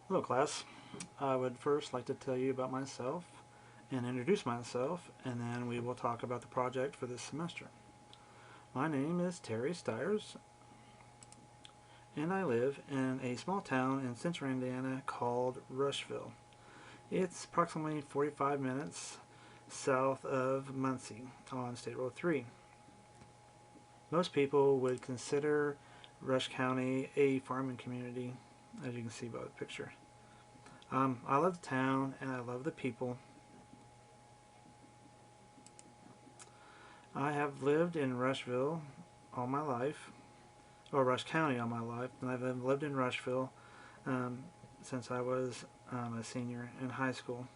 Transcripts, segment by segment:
Hello class. I would first like to tell you about myself and introduce myself, and then we will talk about the project for this semester. My name is Terry Stiers, and I live in a small town in central Indiana called Rushville. It's approximately 45 minutes south of Muncie on State Road 3. Most people would consider Rush County a farming community, as you can see by the picture. I love the town and I love the people. I have lived in Rushville all my life, or Rush County all my life, and I've lived in Rushville um, since I was a senior in high school.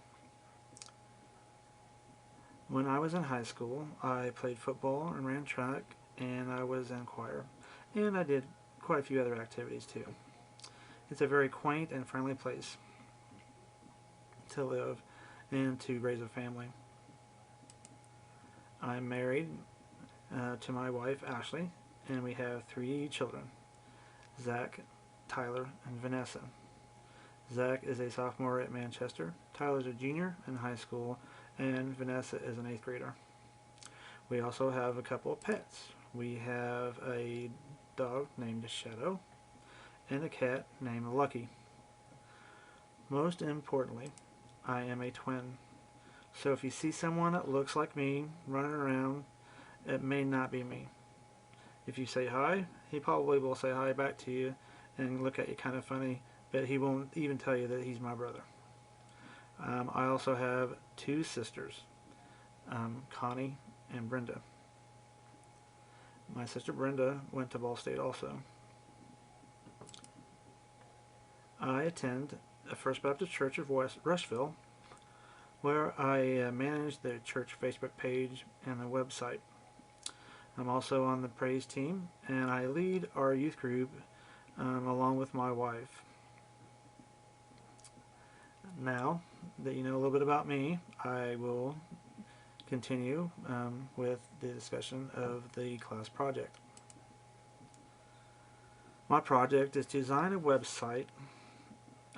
When I was in high school, I played football and ran track, and I was in choir, and I did quite a few other activities too. It's a very quaint and friendly place to live and to raise a family. I'm married to my wife Ashley, and we have 3 children: Zach, Tyler, and Vanessa. Zach is a sophomore at Manchester, Tyler's a junior in high school, and Vanessa is an 8th grader. We also have a couple of pets. We have a dog named Shadow and a cat named Lucky. Most importantly, I am a twin. So if you see someone that looks like me running around, it may not be me. If you say hi, he probably will say hi back to you and look at you kind of funny, but he won't even tell you that he's my brother. I also have 2 sisters, Connie and Brenda. My sister Brenda went to Ball State also. I attend the First Baptist Church of Rushville, where I manage the church Facebook page and the website. I'm also on the praise team, and I lead our youth group along with my wife. Now that you know a little bit about me, I will continue with the discussion of the class project. My project is to design a website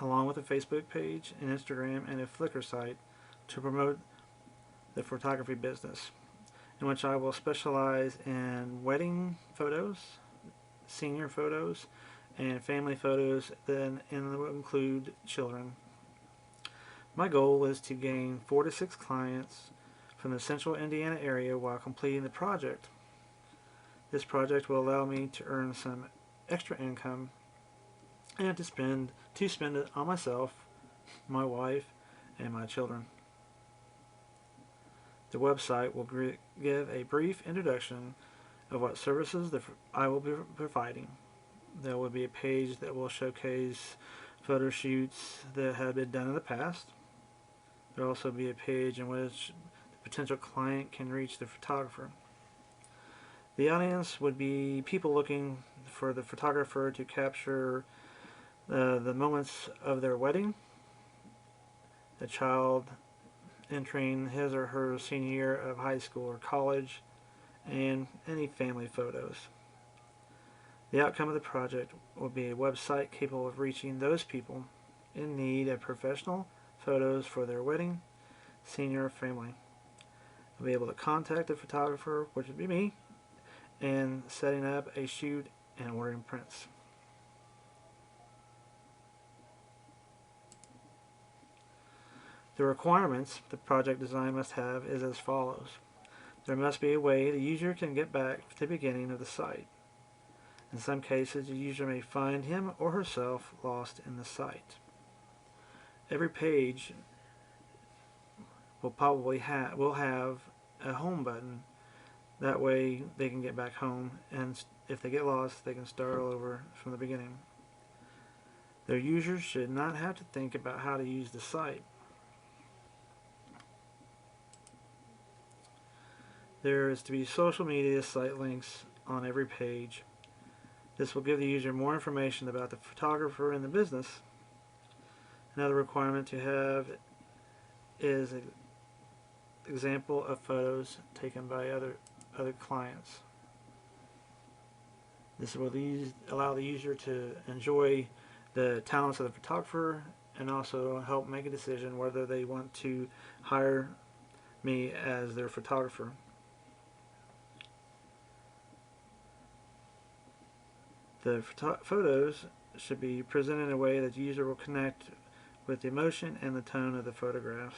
along with a Facebook page, an Instagram, and a Flickr site to promote the photography business, in which I will specialize in wedding photos, senior photos, and family photos, and will include children. My goal is to gain 4 to 6 clients from the central Indiana area while completing the project. This project will allow me to earn some extra income and to spend it on myself, my wife, and my children. The website will give a brief introduction of what services I will be providing. There will be a page that will showcase photo shoots that have been done in the past. There will also be a page in which the potential client can reach the photographer. The audience would be people looking for the photographer to capture the moments of their wedding, the child entering his or her senior year of high school or college, and any family photos. The outcome of the project will be a website capable of reaching those people in need of professional photos for their wedding, senior, or family. I'll be able to contact the photographer, which would be me, and setting up a shoot and ordering prints. The requirements the project design must have is as follows. There must be a way the user can get back to the beginning of the site. In some cases, the user may find him or herself lost in the site. Every page will have a home button. That way they can get back home, and if they get lost, they can start all over from the beginning. Their users should not have to think about how to use the site. There is to be social media site links on every page. This will give the user more information about the photographer and the business. Another requirement to have is an example of photos taken by other clients. This will allow the user to enjoy the talents of the photographer and also help make a decision whether they want to hire me as their photographer. The photos should be presented in a way that the user will connect with the emotion and the tone of the photographs.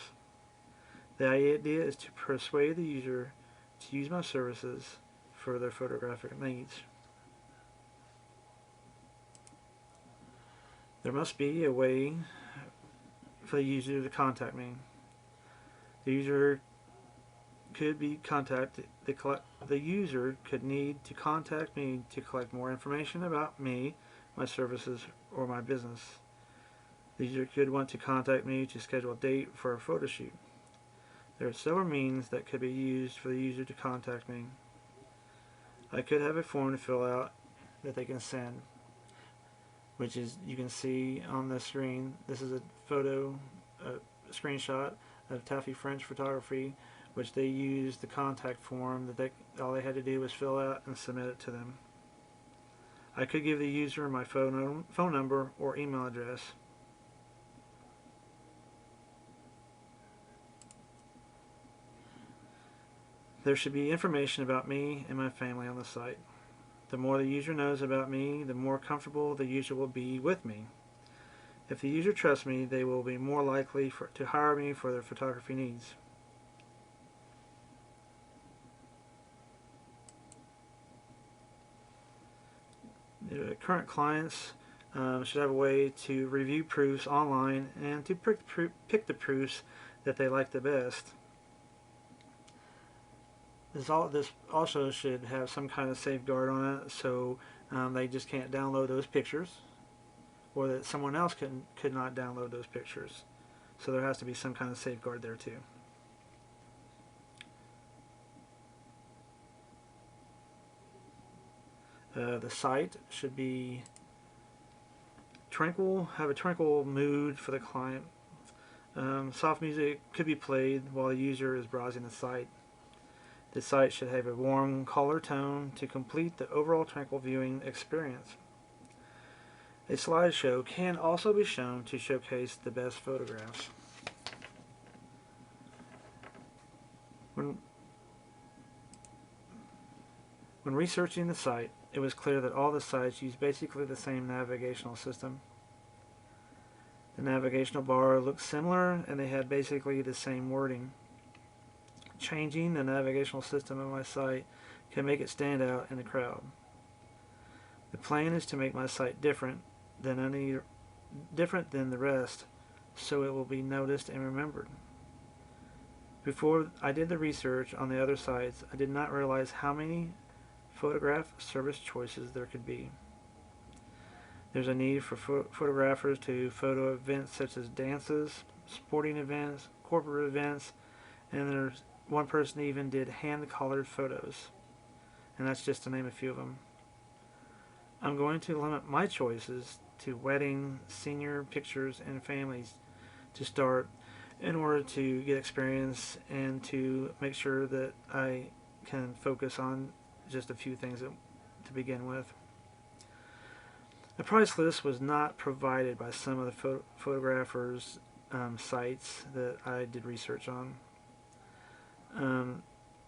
The idea is to persuade the user to use my services for their photographic needs. There must be a way for the user to contact me. The user could be contacted. The user could need to contact me to collect more information about me, my services, or my business. The user could want to contact me to schedule a date for a photo shoot. There are several means that could be used for the user to contact me. I could have a form to fill out that they can send, which is, you can see on the screen, this is a photo, a screenshot of Taffy French Photography, which they used the contact form that all they had to do was fill out and submit it to them. I could give the user my phone number or email address. There should be information about me and my family on the site. The more the user knows about me, the more comfortable the user will be with me. If the user trusts me, they will be more likely to hire me for their photography needs. The current clients should have a way to review proofs online and to pick the proofs that they like the best. This also should have some kind of safeguard on it, so they just can't download those pictures, or that someone else could not download those pictures. So there has to be some kind of safeguard there too. The site should be tranquil, have a tranquil mood for the client. Soft music could be played while the user is browsing the site. The site should have a warm color tone to complete the overall tranquil viewing experience. A slideshow can also be shown to showcase the best photographs. When researching the site, it was clear that all the sites use basically the same navigational system. The navigational bar looked similar and they had basically the same wording. Changing the navigational system of my site can make it stand out in the crowd. The plan is to make my site different than the rest, so it will be noticed and remembered. Before I did the research on the other sites, I did not realize how many photograph service choices there could be. There's a need for photographers to photo events such as dances, sporting events, corporate events, and one person even did hand-colored photos, and that's just to name a few of them. I'm going to limit my choices to wedding, senior pictures, and families to start, in order to get experience and to make sure that I can focus on just a few things to begin with. The price list was not provided by some of the photographers' sites that I did research on.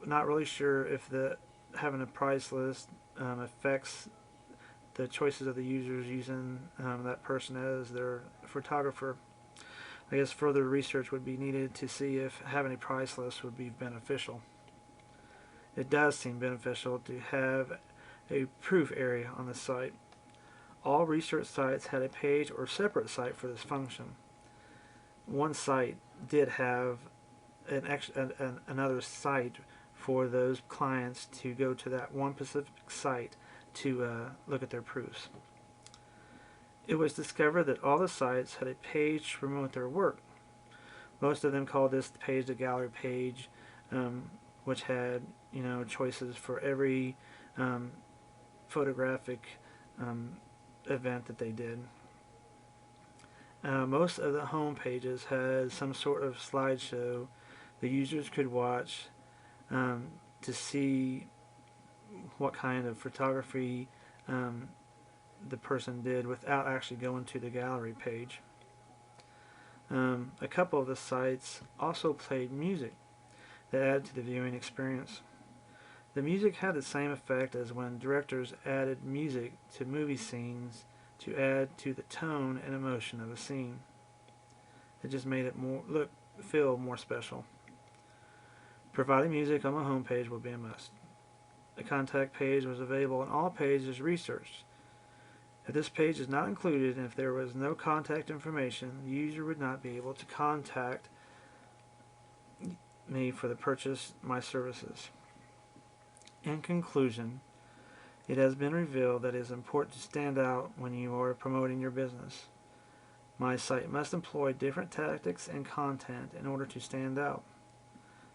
Not really sure if having a price list affects the choices of the users using that person as their photographer. I guess further research would be needed to see if having a price list would be beneficial. It does seem beneficial to have a proof area on the site. All research sites had a page or separate site for this function. One site did have another site for those clients to go to that one specific site to look at their proofs. It was discovered that all the sites had a page to promote their work. Most of them called this page the gallery page, which had choices for every photographic event that they did. Most of the home pages had some sort of slideshow the users could watch to see what kind of photography the person did without actually going to the gallery page. A couple of the sites also played music that added to the viewing experience. The music had the same effect as when directors added music to movie scenes to add to the tone and emotion of a scene. It just made it feel more special. Providing music on my homepage will be a must. The contact page was available on all pages researched. If this page is not included and if there was no contact information, the user would not be able to contact me for the purchase of my services. In conclusion, it has been revealed that it is important to stand out when you are promoting your business. My site must employ different tactics and content in order to stand out.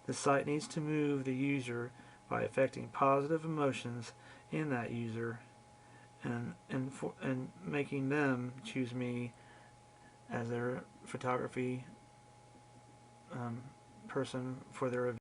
The site needs to move the user by affecting positive emotions in that user and making them choose me as their photography person for their event.